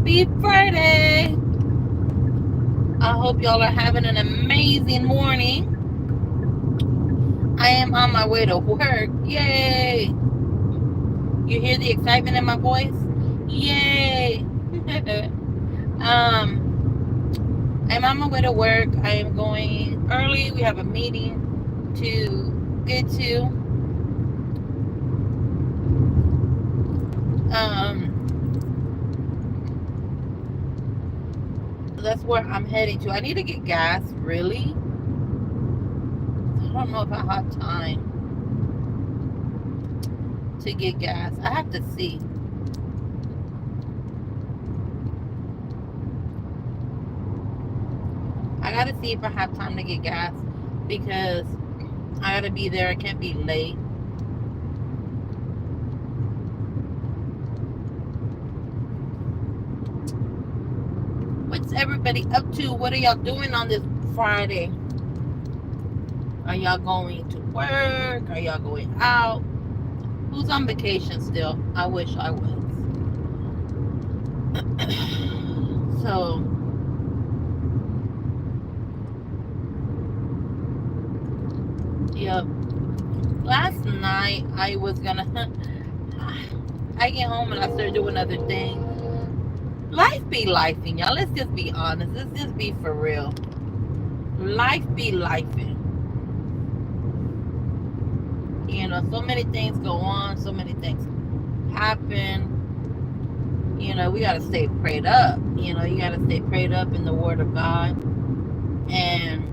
Happy Friday! I hope y'all are having an amazing morning. I am on my way to work. Yay! You hear the excitement in my voice? Yay! I'm on my way to work. I am going early. We have a meeting to get to. That's where I'm heading to. I need to get gas, really. I don't know if I have time to get gas. I have to see. I gotta see if I have time to get gas because I gotta be there. I can't be late. What's everybody up to? What are y'all doing on this Friday? Are y'all going to work? Are y'all going out? Who's on vacation still? I wish I was. So, yep. Last night I was gonna. I get home and I start doing other things. Life be lifing, y'all. Let's just be honest. Let's just be for real. Life be lifing. You know, so many things go on, so many things happen. You know, we got to stay prayed up. You know, you got to stay prayed up in the Word of God. And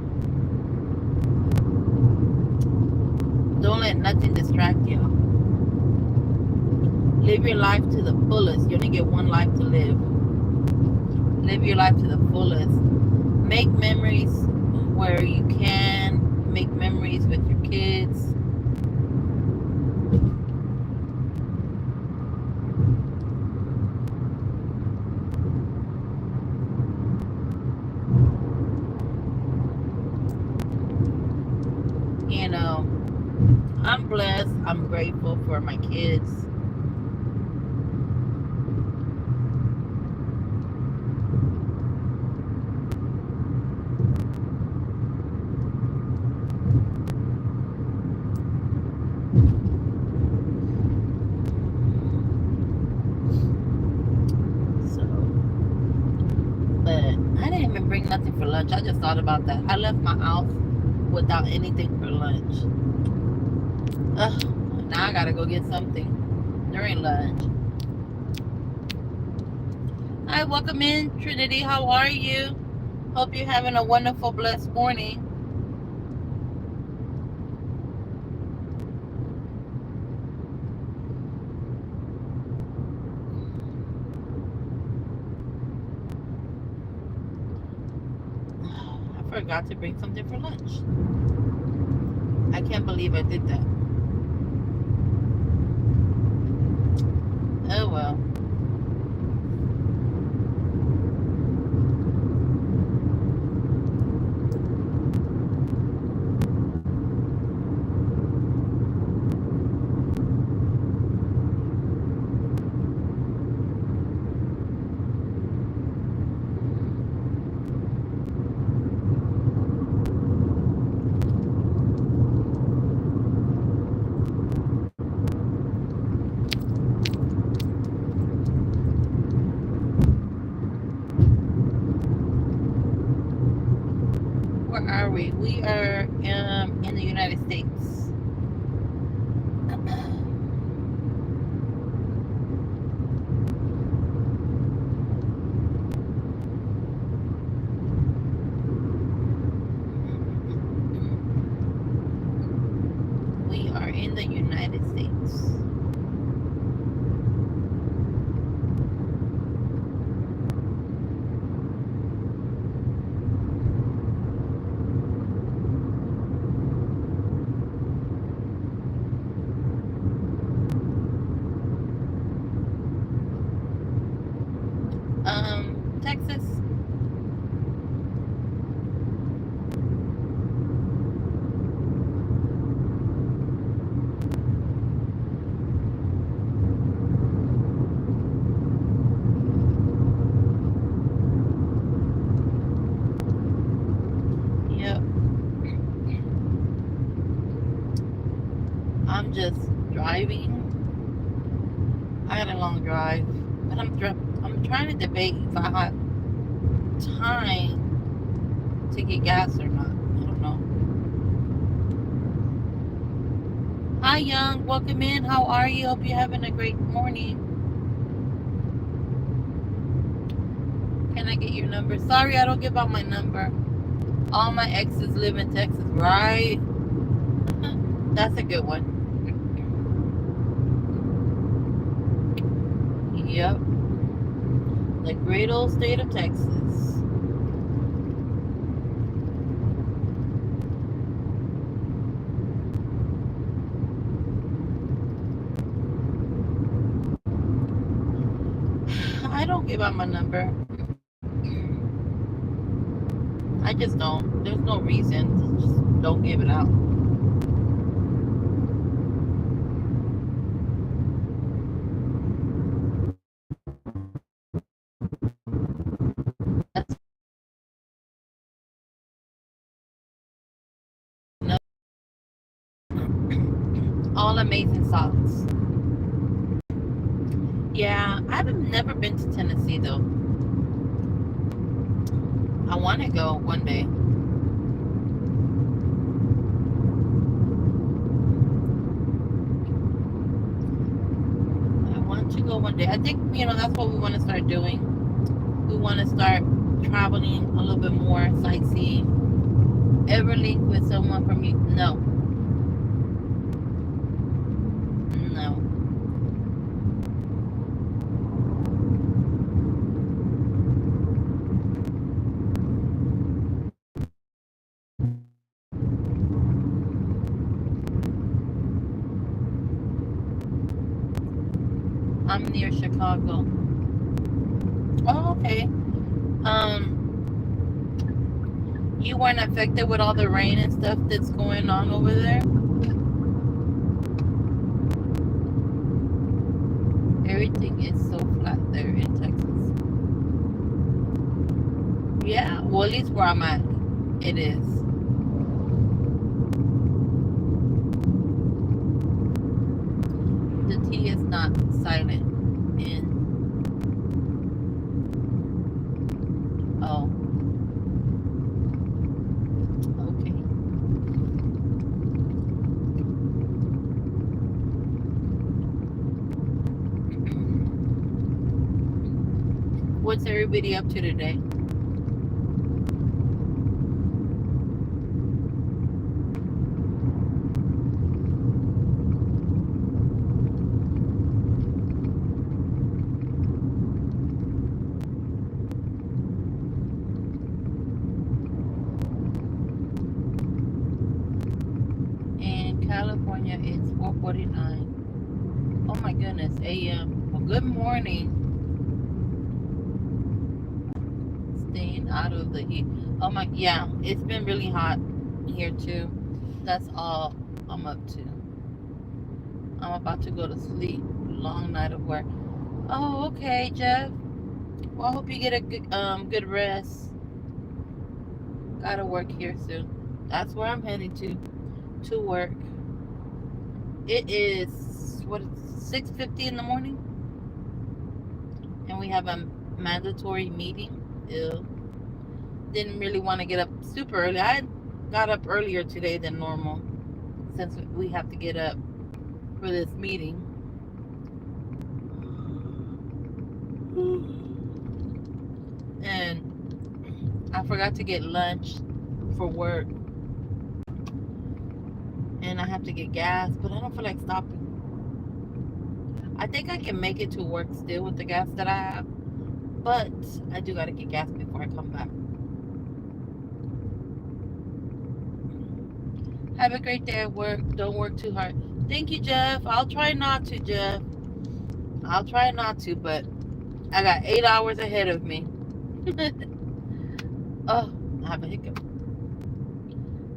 don't let nothing distract you. Live your life to the fullest. You only get one life to live. Live your life to the fullest. Make memories where you can. Make memories with your kids. You know, I'm blessed. I'm grateful for my kids. So, but I didn't even bring nothing for lunch. I just thought about that. I left my house without anything for lunch. Ugh, now I gotta go get something during lunch. Hi, welcome in, Trinity. How are you? Hope you're having a wonderful, blessed morning. I forgot to bring something for lunch. I can't believe I did that. Oh well. Where are we? We are in the United States. We are in the United States. driving. I got a long drive, but I'm trying to debate if I have time to get gas or not. I don't know. Hi, Young. Welcome in. How are you? Hope you're having a great morning. Can I get your number? Sorry, I don't give out my number. All my exes live in Texas, right? That's a good one. Yep. The great old state of Texas. I don't give out my number. I just don't. There's no reason. Just don't give it out. That's all amazing sauce. Yeah, I've never been to Tennessee though. I want to go one day. I want to go one day. I think, that's what we want to start doing. We want to start traveling a little bit more, sightseeing. Ever link with someone from you? No. No. I'm near Chicago. Oh, okay. You weren't affected with all the rain and stuff that's going on over there? Everything is so flat there in Texas. Yeah, well, at least where I'm at, it is. The T is not silent in. Oh, okay. What's everybody up to today? In California, it's 4:49. Oh my goodness, a.m. Well, good morning. Staying out of the heat. Oh my, yeah, it's been really hot here too. That's all I'm up to. I'm about to go to sleep. Long night of work. Oh, okay, Jeff. Well, I hope you get a good rest. Gotta work here soon. That's where I'm heading to work. It is 6:50 in the morning, and we have a mandatory meeting. Ew. Didn't really want to get up super early. I got up earlier today than normal since we have to get up for this meeting. And I forgot to get lunch for work, and I have to get gas, but I don't feel like stopping. I think I can make it to work still with the gas that I have, but I do gotta get gas before I come back. Have a great day at work. Don't work too hard. Thank you, Jeff. I'll try not to, Jeff. I'll try not to, but I got 8 hours ahead of me. Oh, I have a hiccup.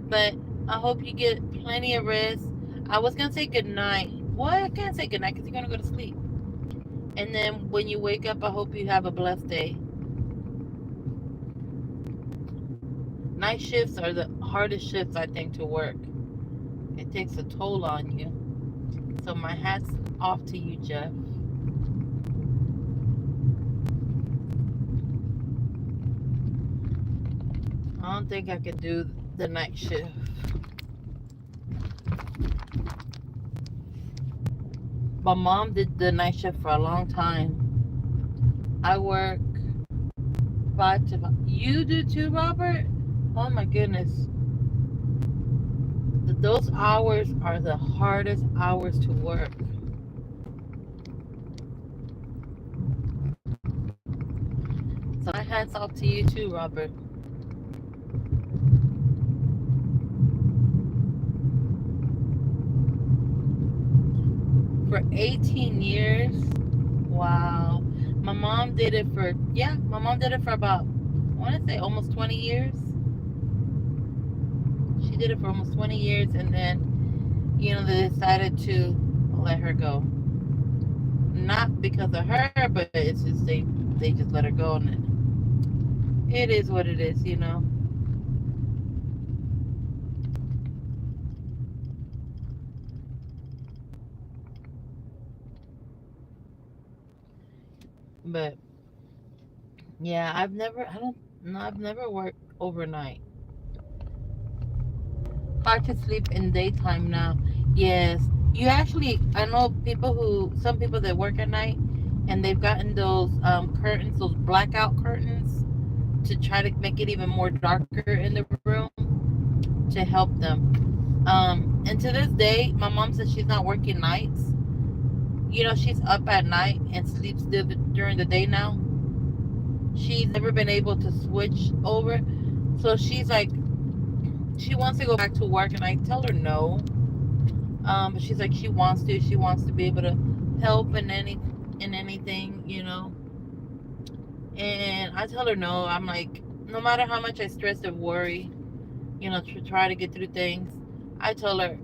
But I hope you get plenty of rest. I was gonna say good night. Well, I can't say good night because you're gonna go to sleep. And then when you wake up, I hope you have a blessed day. Night shifts are the hardest shifts, I think, to work. It takes a toll on you. So my hat's off to you, Jeff. I don't think I could do the night shift. My mom did the night shift for a long time. I work 5 to 5. You do too, Robert? Oh my goodness. Those hours are the hardest hours to work. So my hat's off to you too, Robert. For 18 years. Wow. My mom did it for, yeah, my mom did it for about, I want to say almost 20 years. She did it for almost 20 years, and then, they decided to let her go. Not because of her, but it's just they just let her go, and it is what it is. But yeah, I don't, no, I've never worked overnight. Hard to sleep in daytime now. Yes, you actually, I know some people that work at night, and they've gotten those curtains, those blackout curtains, to try to make it even more darker in the room to help them. And to this day, my mom says she's not working nights. She's up at night and sleeps during the day now. She's never been able to switch over. So she's like, she wants to go back to work, and I tell her no. But she's like, she wants to. She wants to be able to help in anything. And I tell her no. I'm like, no matter how much I stress and worry, to try to get through things, I tell her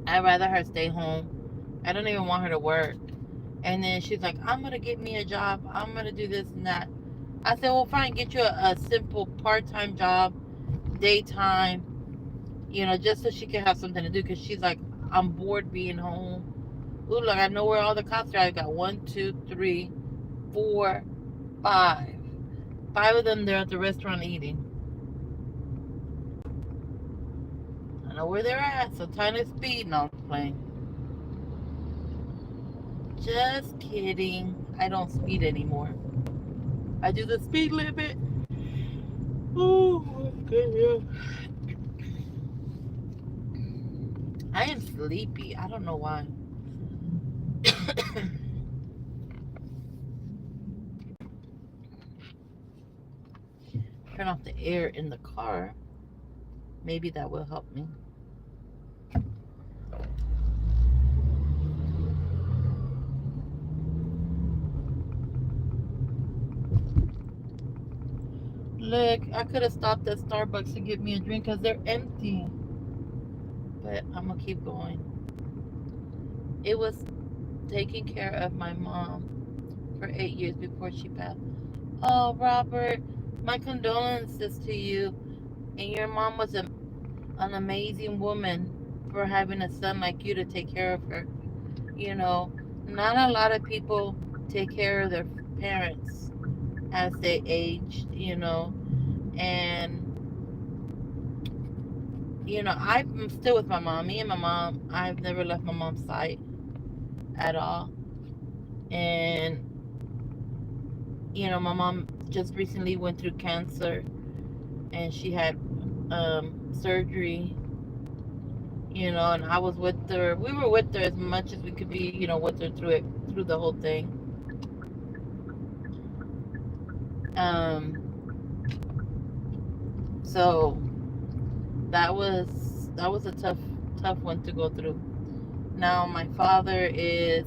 I'd rather her stay home. I don't even want her to work. And then she's like, I'm gonna get me a job. I'm gonna do this and that. I said, well, fine, get you a simple part-time job, daytime, just so she can have something to do. Because she's like, I'm bored being home. Ooh, look, I know where all the cops are. I got one, two, three, four, five. Five of them, they're at the restaurant eating. I know where they're at, so time to speed. No, I'm playing. Just kidding. I don't speed anymore. I do the speed limit. Oh my goodness. I am sleepy. I don't know why. Turn off the air in the car. Maybe that will help me. Look, I could have stopped at Starbucks to get me a drink because they're empty. But I'm going to keep going. It was taking care of my mom for 8 years before she passed. Oh, Robert, my condolences to you. And your mom was an amazing woman for having a son like you to take care of her. You know, not a lot of people take care of their parents as they age. And, I'm still with my mom. Me and my mom, I've never left my mom's side at all. And, my mom just recently went through cancer, and she had surgery, and I was with her. We were with her as much as we could be, with her through the whole thing. So that was a tough one to go through. Now my father is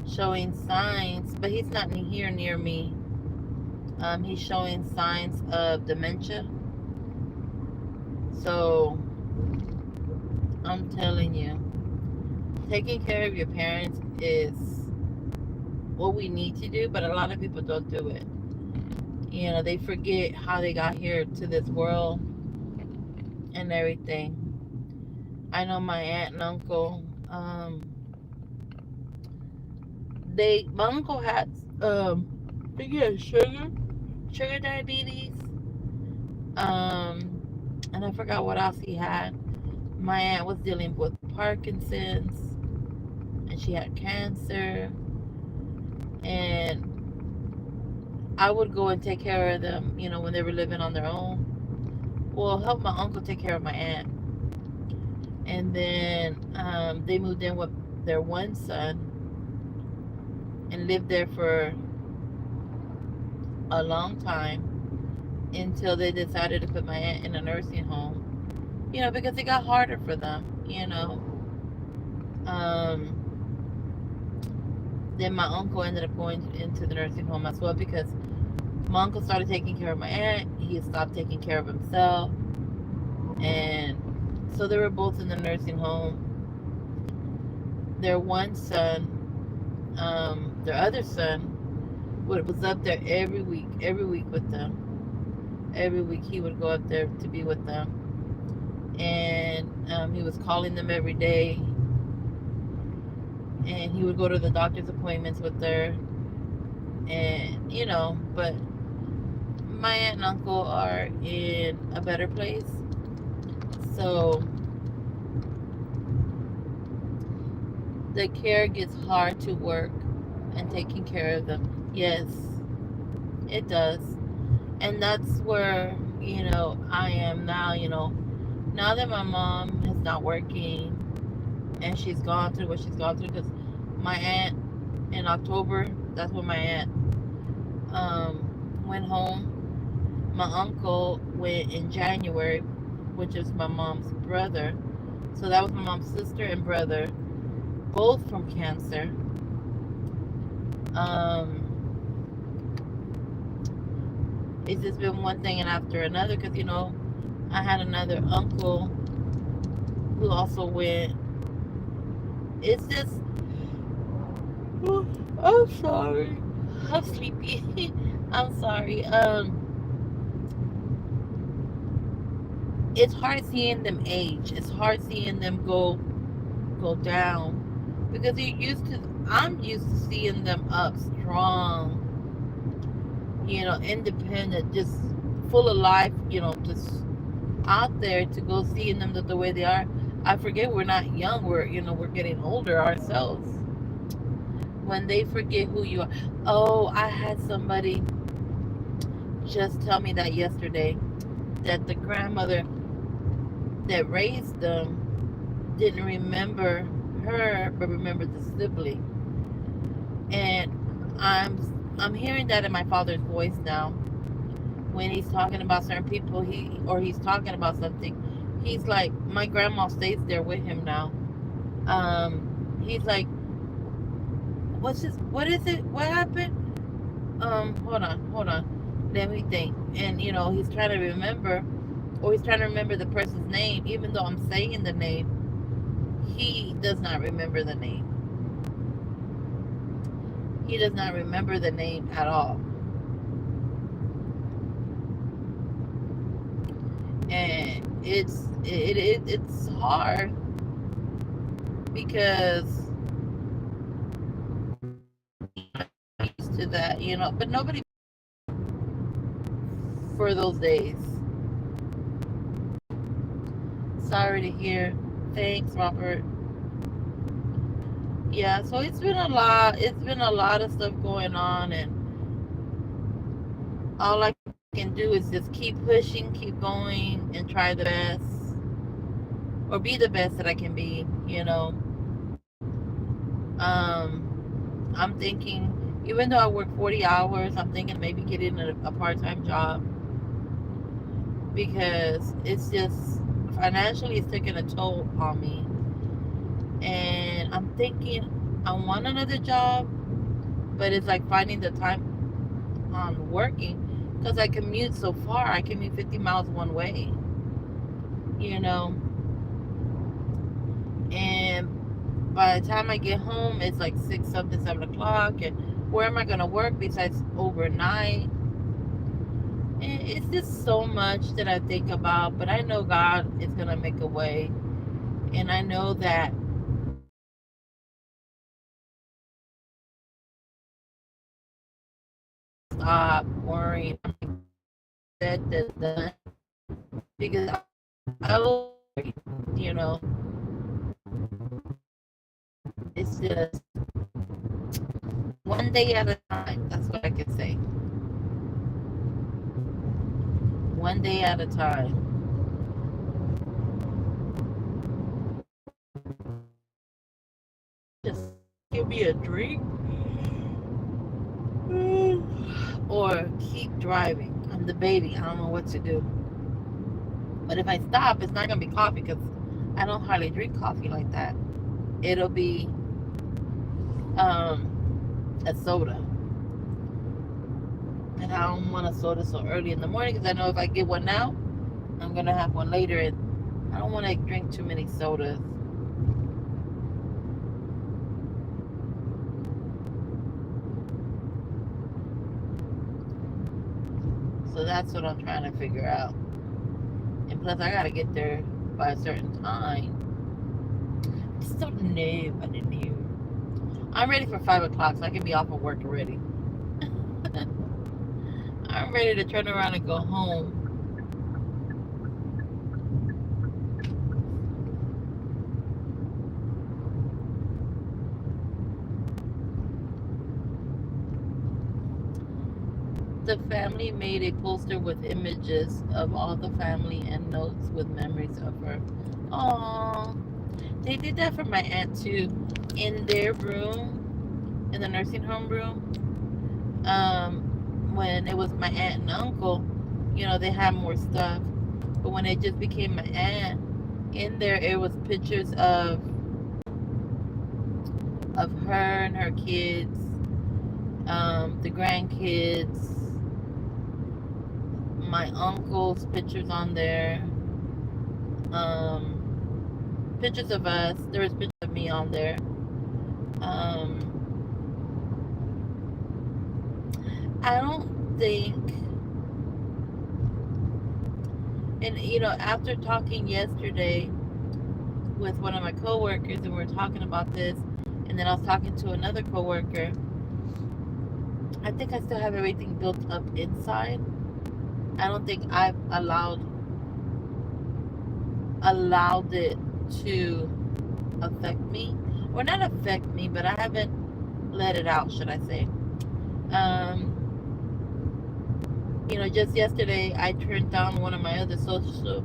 showing signs, but he's not here near me. He's showing signs of dementia. So I'm telling you, taking care of your parents is what we need to do, but a lot of people don't do it. They forget how they got here to this world and everything. I know my aunt and uncle, Um, they my uncle had I think he had sugar diabetes, and I forgot what else he had. My aunt was dealing with Parkinson's, and she had cancer, and I would go and take care of them, when they were living on their own. Well, help my uncle take care of my aunt, and then they moved in with their one son and lived there for a long time until they decided to put my aunt in a nursing home. Because it got harder for them. Then my uncle ended up going into the nursing home as well because my uncle started taking care of my aunt. He stopped taking care of himself, and so they were both in the nursing home. Their one son, their other son, was up there every week with them. Every week he would go up there to be with them, and he was calling them every day, and he would go to the doctor's appointments with her, and but my aunt and uncle are in a better place, so the care gets hard to work and taking care of them. Yes, it does. And that's where, I am now, now that my mom is not working and she's gone through what she's gone through, because my aunt in October, that's when my aunt went home. My uncle went in January, which is my mom's brother. So that was my mom's sister and brother, both from cancer. It's just been one thing and after another because, I had another uncle who also went. It's just, I'm sorry. I'm sleepy. I'm sorry. It's hard seeing them age. It's hard seeing them go down because I'm used to seeing them up strong, independent, just full of life, just out there to go seeing them the way they are. I forget we're not young. We're getting older ourselves. When they forget who you are. Oh, I had somebody just tell me that yesterday that the grandmother that raised them didn't remember her but remembered the sibling. And I'm hearing that in my father's voice now when he's talking about certain people he's talking about something. He's like, my grandma stays there with him now. He's like, what is it? What happened? Hold on. Let me think. And he's trying to remember, or he's trying to remember the person's name, even though I'm saying the name, he does not remember the name. He does not remember the name at all. And it's hard because I'm used to that, but nobody for those days. Sorry to hear. Thanks, Robert. Yeah, so it's been a lot. It's been a lot of stuff going on, and all I can do is just keep pushing, keep going, and try the best, or be the best that I can be. I'm thinking, even though I work 40 hours, I'm thinking maybe getting a part-time job because it's just financially it's taking a toll on me. And I'm thinking I want another job, but it's like finding the time on working because I commute so far. I commute 50 miles one way, you know, and by the time I get home, it's like 6 something, 7 o'clock. And where am I going to work besides overnight? And it's just so much that I think about, but I know God is going to make a way. And I know that stop worrying. I'm like, said this done because I will get worried. You know, it's just one day at a time. That's what I can say. One day at a time. Just give me a drink or keep driving. I'm debating. I don't know what to do. But if I stop, it's not gonna be coffee because I don't hardly drink coffee like that. It'll be a soda, and I don't want a soda so early in the morning because I know if I get one now, I'm gonna have one later, and I don't want to drink too many sodas. So that's what I'm trying to figure out. And plus, I gotta get there by a certain time. Just don't know. I didn't know. I'm ready for 5 o'clock, so I can be off of work already. I'm ready to turn around and go home. The family made a poster with images of all the family and notes with memories of her. Aww. They did that for my aunt too. In their room, in the nursing home room, when it was my aunt and uncle, they had more stuff. But when it just became my aunt, in there it was pictures of her and her kids, the grandkids, my uncle's pictures on there, pictures of us. There was pictures of me on there. Um, I don't think, and after talking yesterday with one of my coworkers, and we were talking about this, and then I was talking to another coworker. I think I still have everything built up inside. I don't think I've allowed it to affect me, or not affect me, but I haven't let it out, should I say. Just yesterday I turned down one of my other social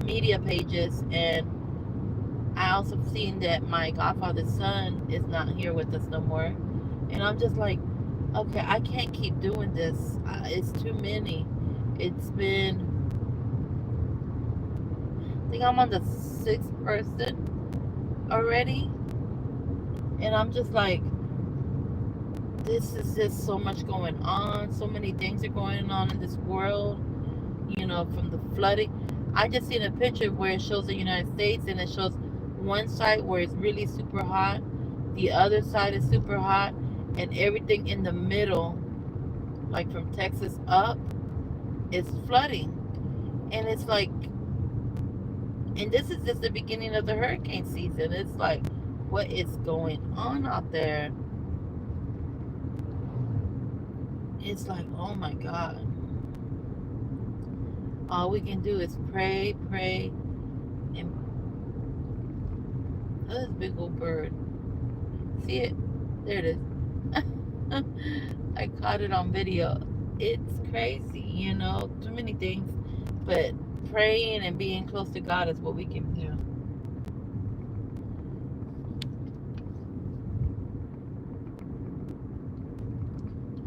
media pages, and I also seen that my godfather's son is not here with us no more. And I'm just like, okay, I can't keep doing this. It's too many. It's been, I think I'm on the sixth person already. And I'm just like, this is just so much going on. So many things are going on in this world, from the flooding. I just seen a picture where it shows the United States, and it shows one side where it's really super hot, the other side is super hot, and everything in the middle, like from Texas up, is flooding. And it's like, and this is just the beginning of the hurricane season. It's like, what is going on out there? It's like, oh my God. All we can do is pray, pray, and oh, this big old bird. See it? There it is. I caught it on video. It's crazy, too many things. But praying and being close to God is what we can do.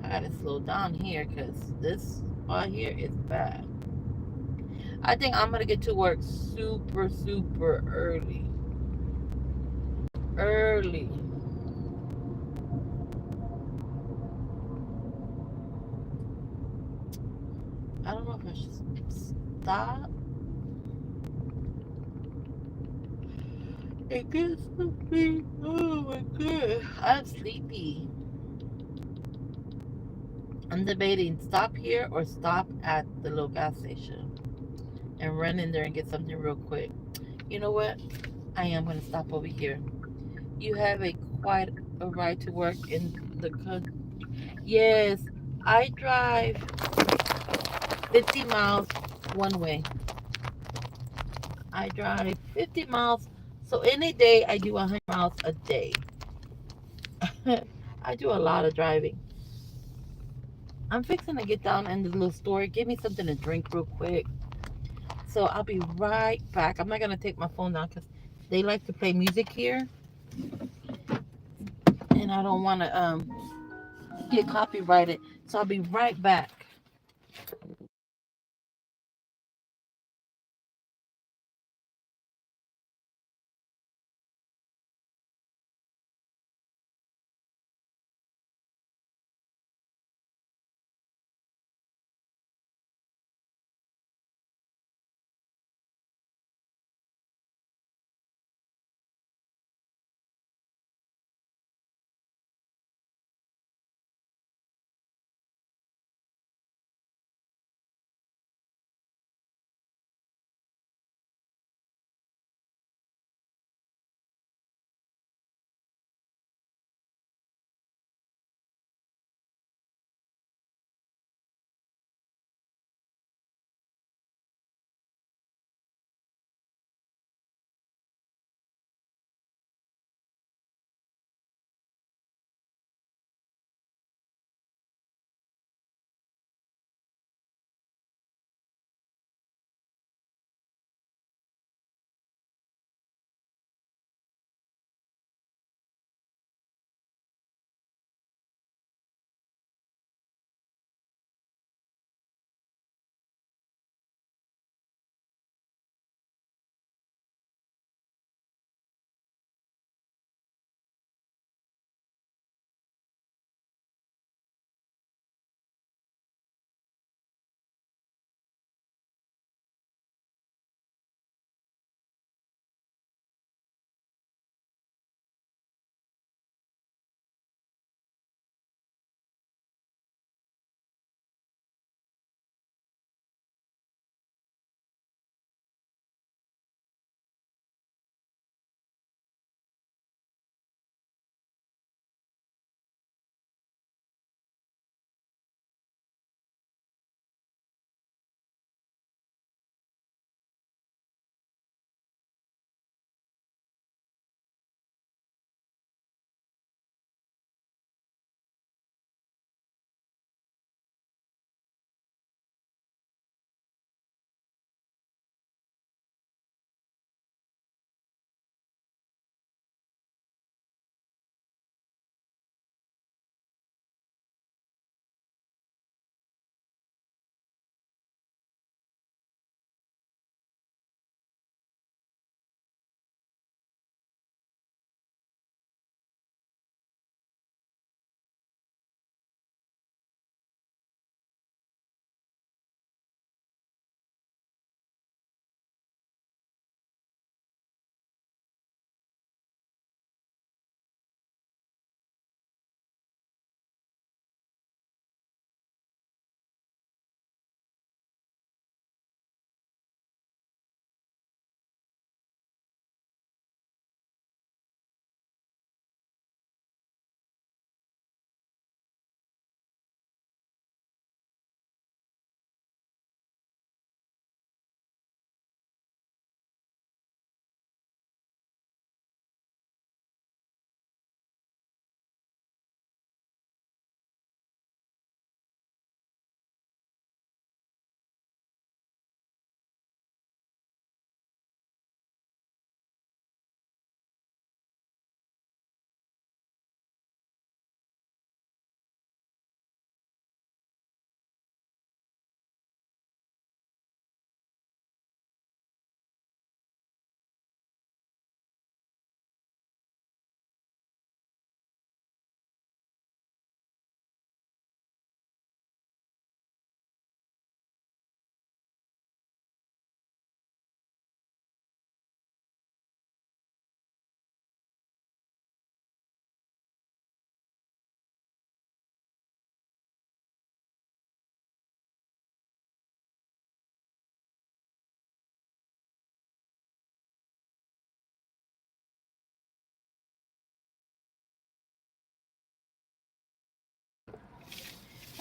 I gotta slow down here because this spot here is bad. I think I'm gonna get to work super, super early. Early. I don't know if I should stop and get something. Oh my God. I'm sleepy. I'm debating stop here or stop at the little gas station and run in there and get something real quick. You know what? I am going to stop over here. You have a quite a right to work in the country. Yes, I drive 50 miles one way. I drive 50 miles. So any day I do 100 miles a day. I do a lot of driving. I'm fixing to get down in the little store. Give me something to drink real quick. So I'll be right back. I'm not going to take my phone down because they like to play music here. And I don't want to get copyrighted. So I'll be right back.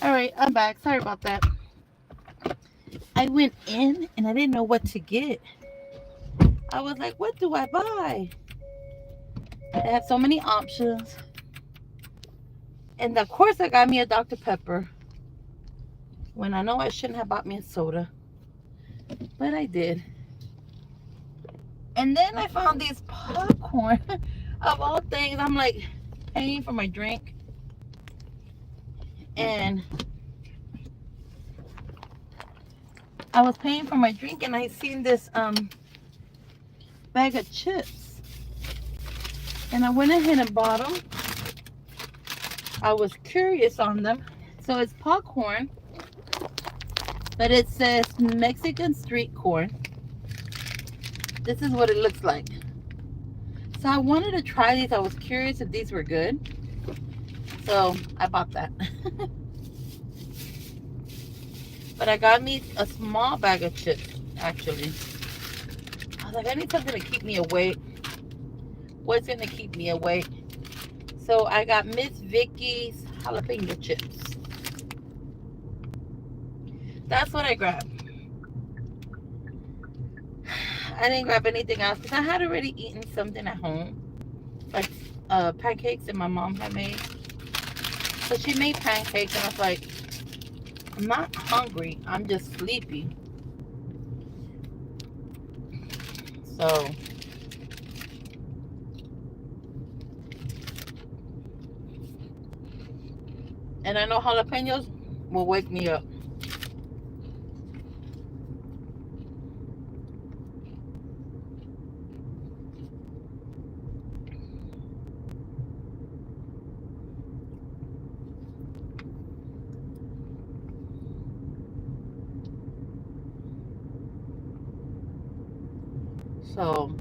All right, I'm back. Sorry about that. I went in and I didn't know what to get. I was like, what do I buy? They have so many options. And of course, I got me a Dr. Pepper when I know I shouldn't have bought me a soda, but I did. And then I found these popcorn. Of all things, I'm like paying for my drink, and I was paying for my drink, and I seen this bag of chips, and I went ahead and bought them. I was curious on them. So it's popcorn, but it says Mexican street corn. This is what it looks like. So I wanted to try these. I was curious if these were good. So I bought that. But I got me a small bag of chips, actually. I was like, I need something to keep me awake. What's going to keep me awake? So I got Miss Vicky's jalapeno chips. That's what I grabbed. I didn't grab anything else because I had already eaten something at home. Like pancakes that my mom had made. So she made pancakes and I was like, I'm not hungry. I'm just sleepy. So and I know jalapenos will wake me up. So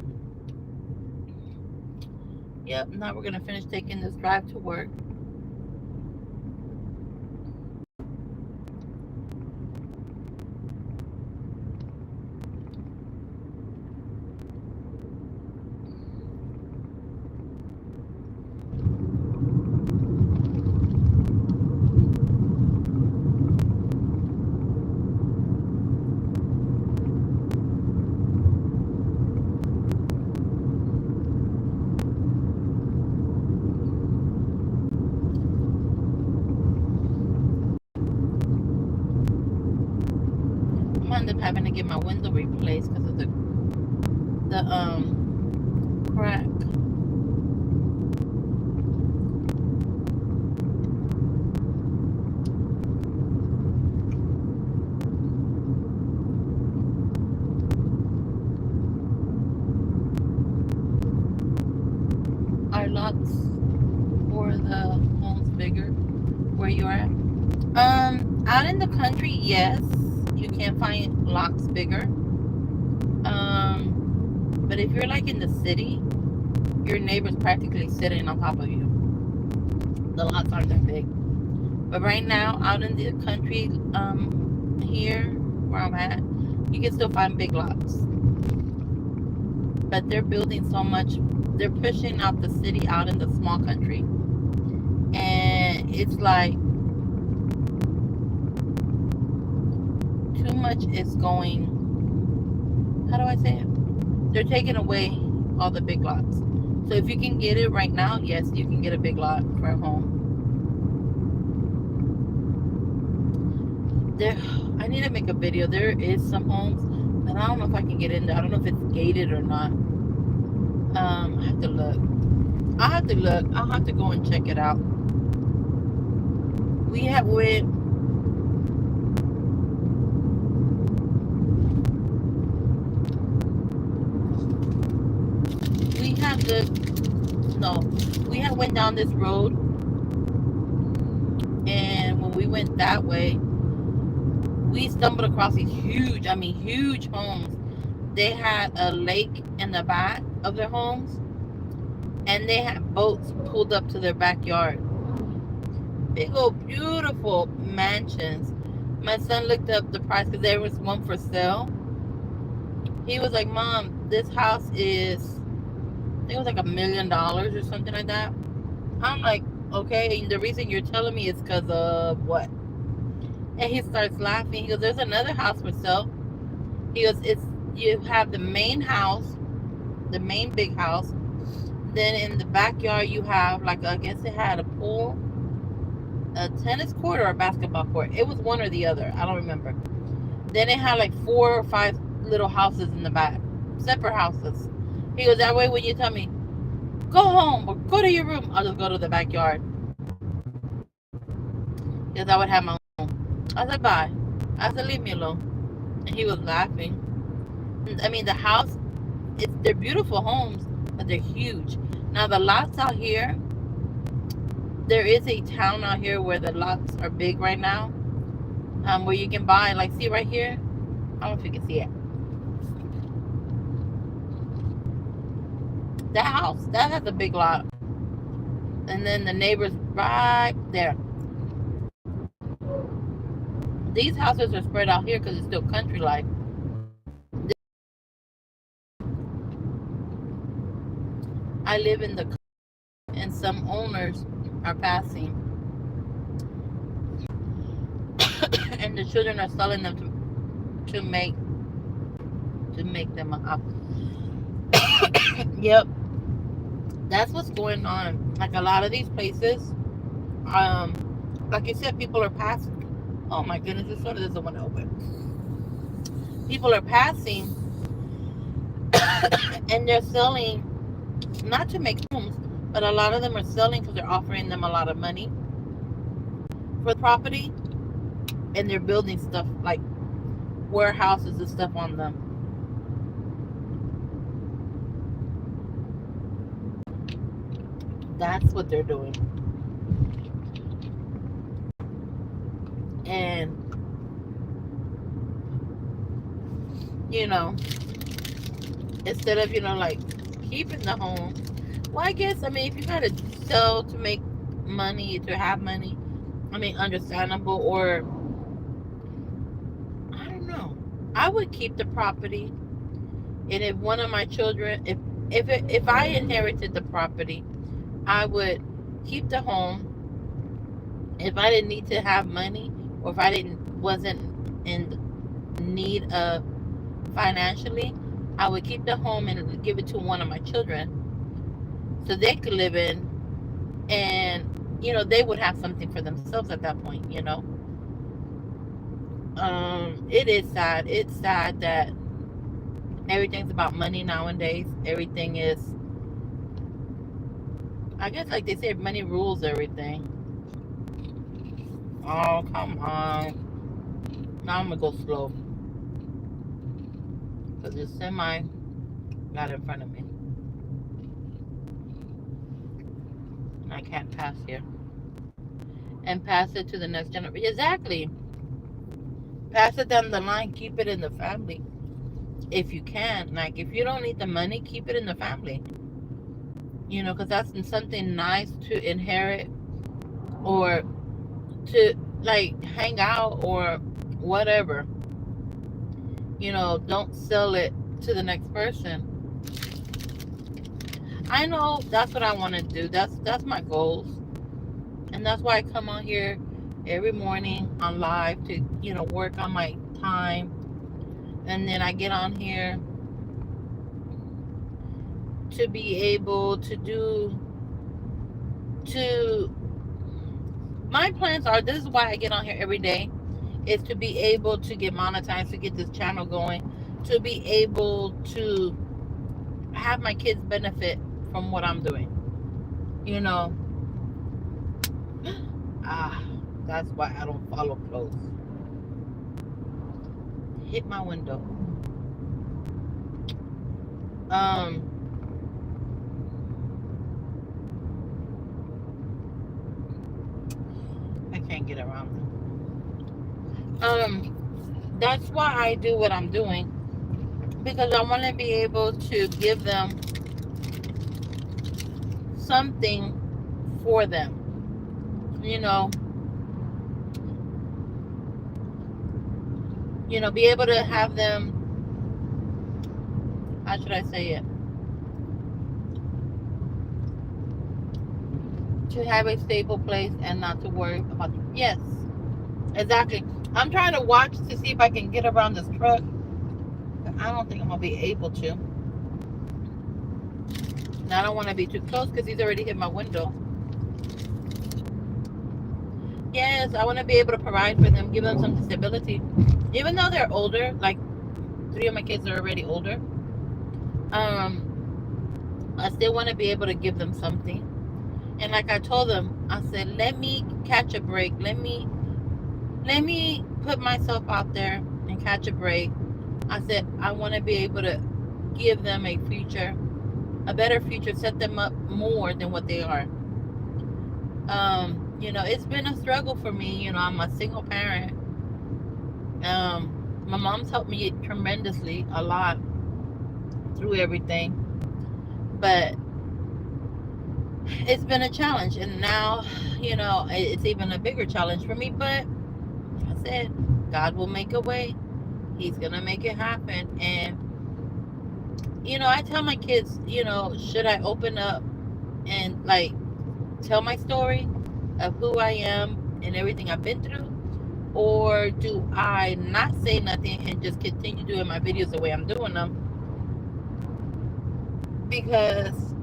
yep, now we're gonna finish taking this drive to work. I'm gonna end up having to get my window replaced because of the crack. Are lots for the homes bigger where you're at? Out in the country, yes, you can find lots bigger. But if you're like in the city, your neighbor's practically sitting on top of you. The lots aren't that big. But right now, out in the country, here where I'm at, you can still find big lots. But they're building so much, they're pushing out the city out in the small country. And it's like too much is going, how do I say it? They're taking away all the big lots. So if you can get it right now, yes, you can get a big lot for a home. There, I need to make a video. There is some homes, but I don't know if I can get in there. I don't know if it's gated or not. I have to look. I'll have to look. I'll have to go and check it out. We have with we have the no. We have went down this road, and when we went that way, we stumbled across these huge, I mean huge homes. They had a lake in the back of their homes, and they had boats pulled up to their backyard. Big old beautiful mansions. My son looked up the price because there was one for sale. He was like, Mom, this house is, I think it was like $1 million or something like that. I'm like, okay, and the reason you're telling me is because of what? And he starts laughing. He goes, "There's another house for sale." He goes, "It's you have the main house, the main big house. Then in the backyard you have like I guess it had a pool, a tennis court, or a basketball court. It was one or the other. I don't remember. Then it had like 4 or 5 little houses in the back, separate houses." He goes, "That way when you tell me go home or go to your room, I'll just go to the backyard because I would have my own." I said, "Bye." I said, "Leave me alone." And he was laughing. I mean, the house, they're beautiful homes, but they're huge. Now the lots out here, there is a town out here where the lots are big right now, where you can buy, like, see right here. I don't know if you can see it. That house that has a big lot, and then the neighbors right there. These houses are spread out here because it's still country life. I live in the and some owners are passing, and the children are selling them to make them a house. Yep, that's what's going on. Like a lot of these places, um, like you said, people are passing. Oh my goodness, this one doesn't want to open. People are passing, and they're selling not to make homes, but a lot of them are selling because they're offering them a lot of money for the property, and they're building stuff like warehouses and stuff on them. That's what they're doing. And you know, instead of like keeping the home, well, I guess, I mean, if you gotta sell to make money, to have money, I mean, understandable. Or I don't know, I would keep the property. And if one of my children, if I inherited the property, I would keep the home. If I didn't need to have money, or if I didn't wasn't in need of financially, I would keep the home and give it to one of my children so they could live in, and they would have something for themselves at that point. It is sad. It's sad that everything's about money nowadays. Everything is, I guess, like they say, money rules everything. Oh, come on. Now I'm gonna go slow because the semi got in front of me, and I can't pass here and pass it to the next generation. Exactly. Pass it down the line. Keep it in the family if you can. Like, if you don't need the money, keep it in the family. Because that's something nice to inherit, or to, like, hang out or whatever. Don't sell it to the next person. I know that's what I want to do. That's my goals, and that's why I come on here every morning on live to work on my time, and then I get on here to be able to do to my plans are, this is why I get on here every day, is to be able to get monetized, to get this channel going, to be able to have my kids benefit from what I'm doing. That's why I don't follow clothes. Hit my window. I can't get around them. That's why I do what I'm doing, because I want to be able to give them something for them. Be able to have them, how should I say it? To have a stable place and not to worry about, yes, exactly. I'm trying to watch to see if I can get around this truck. I don't think I'm gonna be able to. And I don't want to be too close because he's already hit my window. Yes, I want to be able to provide for them, give them some stability. Even though they're older, like three of my kids are already older. I still want to be able to give them something. And like I told them, I said, let me catch a break. Let me put myself out there and catch a break. I said I want to be able to give them a future, a better future, set them up more than what they are. It's been a struggle for me. I'm a single parent. My mom's helped me tremendously, a lot through everything, but it's been a challenge, and now, it's even a bigger challenge for me. But I said, God will make a way. He's gonna make it happen. And I tell my kids, should I open up and like tell my story of who I am and everything I've been through, or do I not say nothing and just continue doing my videos the way I'm doing them? Because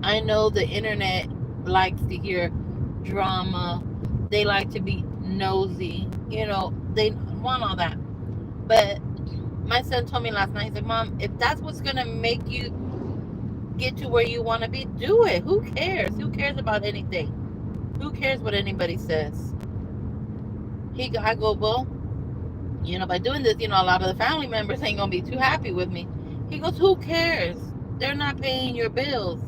I know the internet likes to hear drama. They like to be nosy. They want all that. But my son told me last night, he said, Mom, if that's what's going to make you get to where you want to be, do it. Who cares? Who cares about anything? Who cares what anybody says? I go, well, by doing this, a lot of the family members ain't going to be too happy with me. He goes, who cares? They're not paying your bills.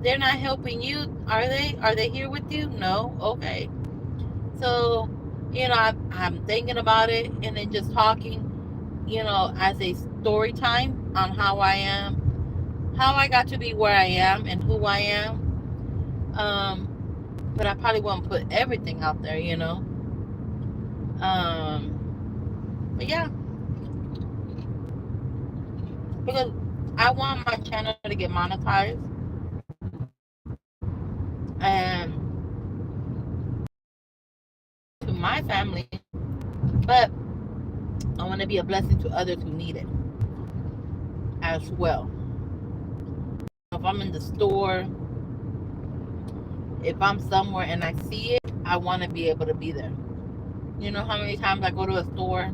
They're not helping you, are they? Are they here with you? No? Okay. So, I'm thinking about it and then just talking, as a story time on how I am, how I got to be where I am and who I am. But I probably won't put everything out there. But yeah, because I want my channel to get monetized, and to my family, but I want to be a blessing to others who need it as well. If I'm in the store, if I'm somewhere and I see it, I want to be able to be there. You know how many times I go to a store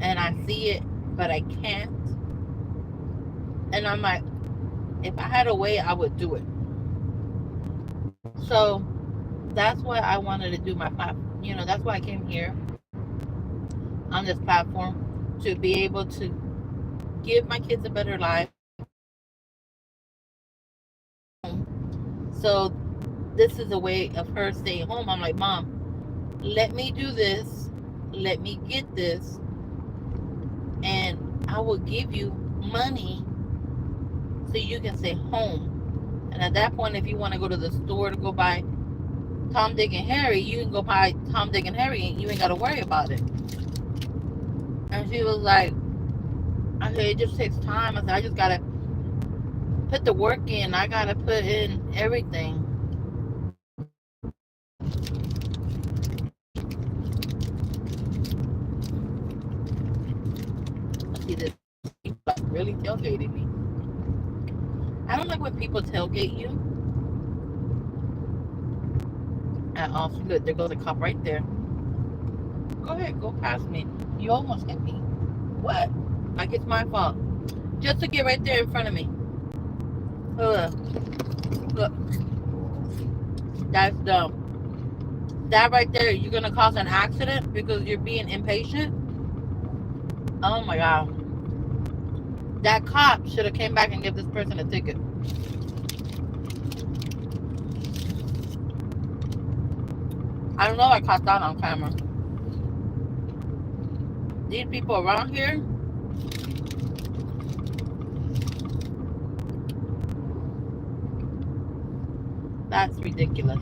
and I see it, but I can't? And I'm like, if I had a way, I would do it. So that's why I wanted to do my platform. That's why I came here on this platform, to be able to give my kids a better life. So this is a way of her staying home. I'm like, Mom, let me do this. Let me get this. And I will give you money so you can stay home. And at that point, if you want to go to the store to go buy Tom, Dick, and Harry, you can go buy Tom, Dick, and Harry, and you ain't got to worry about it. And she was like, I said, it just takes time. I said, I just got to put the work in. I got to put in everything. See, this really tailgating me. I don't like when people tailgate you at all. Look, there goes a cop right there. Go ahead, go past me. You almost hit me. What? Like it's my fault. Just to get right there in front of me. Look. Look. That's dumb. That right there, you're going to cause an accident because you're being impatient? Oh my God. That cop should have came back and give this person a ticket. I don't know I caught that on camera. These people around here, that's ridiculous.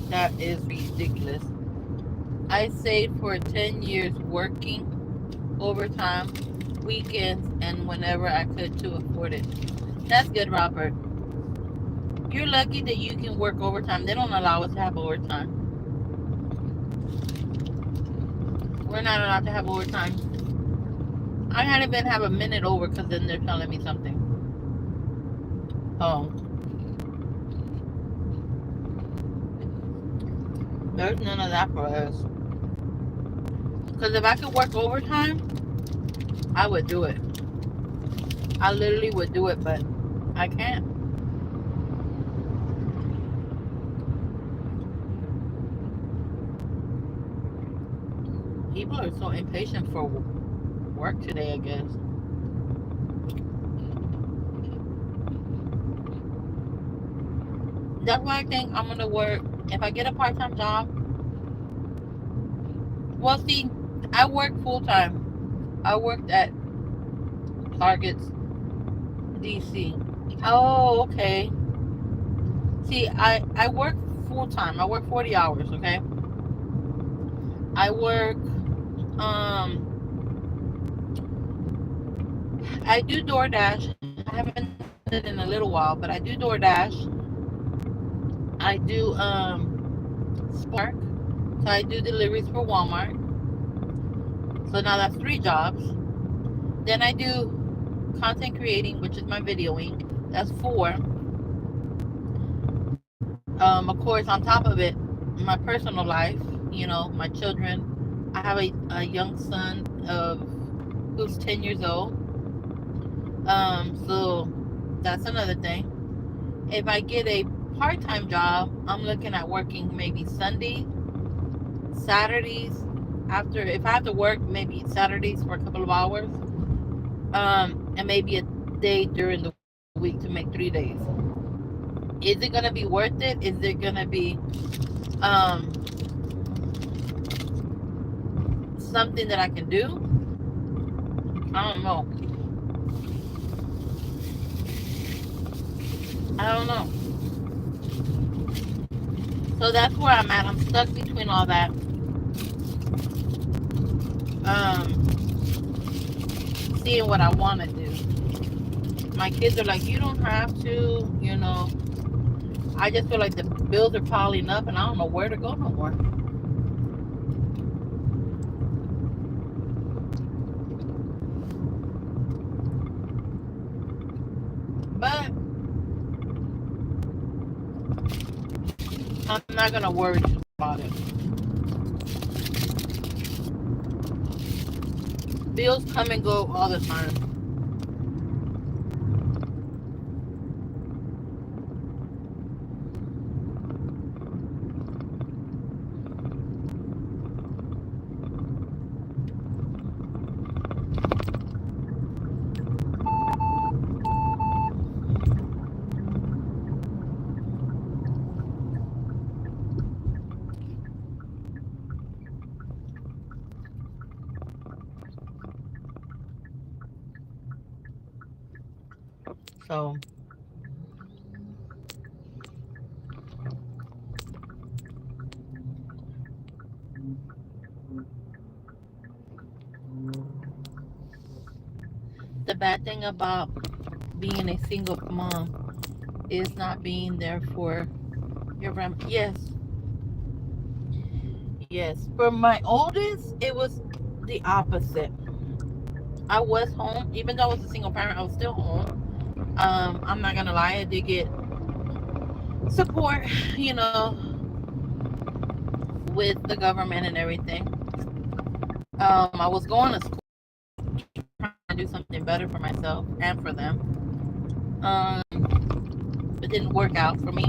That is ridiculous. I saved for 10 years working overtime, weekends, and whenever I could to afford it. That's good, Robert. You're lucky that you can work overtime. They don't allow us to have overtime. We're not allowed to have overtime. I can't even have a minute over because then they're telling me something. Oh, there's none of that for us. Because if I could work overtime, I would do it. I literally would do it, but I can't. People are so impatient for work today, I guess. That's why I think I'm gonna work. If I get a part-time job, well, see, I work full-time. I worked at Targets DC. Oh, okay. See, I work full-time. I work 40 hours. Okay. I work. I do DoorDash. I haven't done it in a little while, but I do DoorDash. I do Spark. So I do deliveries for Walmart. So now that's 3 jobs. Then I do content creating, which is my videoing. That's 4. Of course, on top of it, my personal life. My children. I have a young son of who's 10 years old. So that's another thing. If I get a part-time job, I'm looking at working maybe Sunday, Saturdays. After if I have to work, maybe Saturdays for a couple of hours, and maybe a day during the week to make 3 days. Is it gonna be worth it? Is it gonna be um, something that I can do? I don't know. I don't know. So that's where I'm at. I'm stuck between all that. Seeing what I want to do. My kids are like, you don't have to. I just feel like the bills are piling up and I don't know where to go no more. But I'm not gonna worry about it. Bills come and go all the time. So the bad thing about being a single mom is not being there for your grandma. Yes, yes. For my oldest, it was the opposite. I was home, even though I was a single parent. I was still home. I'm not gonna lie, I did get support, you know, with the government and everything. I was going to school, trying to do something better for myself and for them. It didn't work out for me.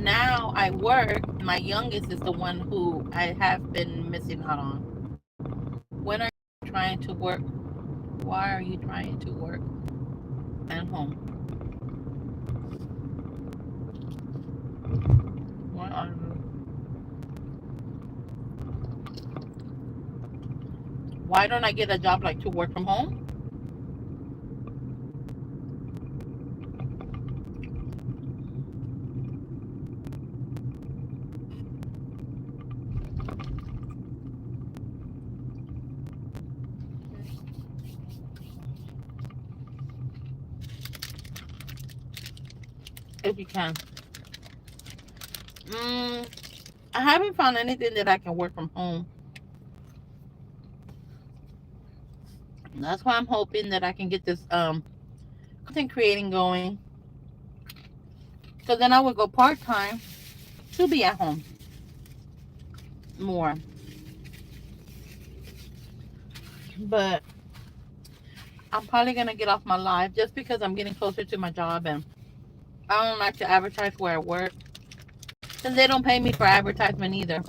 Now I work. My youngest is the one who I have been missing out on. When are you trying to work? Why are you trying to work at home? Why are you? Why don't I get a job like to work from home? if you can. Mm, I haven't found anything that I can work from home. That's why I'm hoping that I can get this content creating going. Because then I would go part time to be at home more. But I'm probably gonna get off my live just because I'm getting closer to my job, and I don't like to advertise where I work. Because they don't pay me for advertisement either.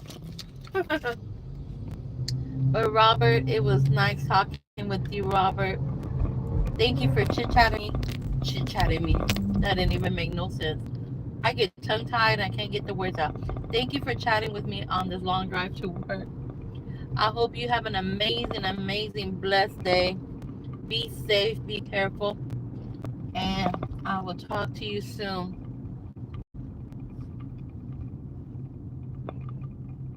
But Robert, it was nice talking with you, Robert. Thank you for chit chatting me. That didn't even make no sense. I get tongue tied and I can't get the words out. Thank you for chatting with me on this long drive to work. I hope you have an amazing, amazing, blessed day. Be safe, be careful, and I will talk to you soon.